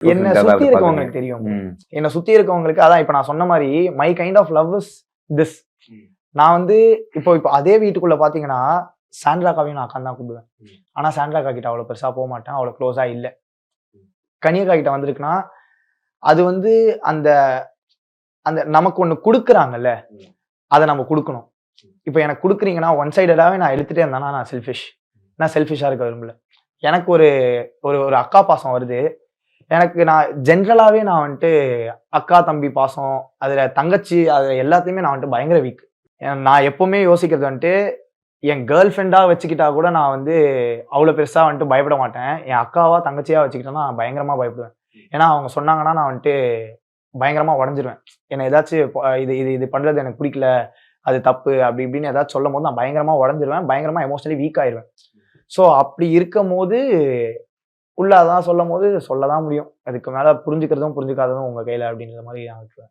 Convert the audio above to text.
என்ன சுத்தி இருக்கவங்களுக்கு தெரியும். என்ன சுத்தி இருக்கவங்களுக்கு அதான் இப்ப நான் சொன்ன மாதிரி my kind of love is this. நான் வந்து இப்போ அதே வீட்டுக்குள்ள பாத்தீங்கன்னா சாண்ட்ராக்காவையும் நான் அக்கா தான் கூப்பிடுவேன். ஆனா சாண்ட்ராக்கா கிட்ட அவ்வளவு பெருசா போக மாட்டேன், அவ்வளவு க்ளோஸா இல்ல. கனியக்கா கிட்ட வந்திருக்குன்னா அது வந்து அந்த அந்த நமக்கு ஒண்ணு கொடுக்குறாங்கல்ல, அதை நம்ம கொடுக்கணும். இப்ப எனக்கு கொடுக்குறீங்கன்னா ஒன் சைடடாவே நான் எடுத்துட்டே இருந்தானா நான் செல்ஃபிஷ். நான் செல்ஃபிஷா இருக்க விரும்பல. எனக்கு ஒரு ஒரு அக்கா பாசம் வருது. எனக்கு நான் ஜென்ரலாவே நான் வந்துட்டு அக்கா தம்பி பாசம், அதுல தங்கச்சி, அதுல எல்லாத்தையுமே நான் வந்துட்டு பயங்கர வீக். நான் எப்பவுமே யோசிக்கிறது வந்துட்டு என் கேர்ள் ஃப்ரெண்டா வச்சுக்கிட்டா கூட நான் வந்து அவ்வளவு பெருசா வந்துட்டு பயப்பட மாட்டேன். என் அக்காவா தங்கச்சியா வச்சுக்கிட்டேன்னா நான் பயங்கரமா பயப்படுவேன். ஏன்னா அவங்க சொன்னாங்கன்னா நான் வந்துட்டு பயங்கரமா உடஞ்சிருவேன். என்ன ஏதாச்சும் இது இது இது பண்றது எனக்கு பிடிக்கல, அது தப்பு அப்படி இப்படின்னு ஏதாச்சும் சொல்லும் போது நான் பயங்கரமா உடஞ்சிருவேன், பயங்கரமா எமோஷனலி வீக் ஆயிடுவேன். ஸோ அப்படி இருக்கும் போது உள்ள அதான் சொல்லும் போது சொல்லதான் முடியும். அதுக்கு மேல புரிஞ்சுக்கிறதும் புரிஞ்சுக்காததும் உங்க கையில அப்படின்ற மாதிரி நான் விட்டுருவேன்.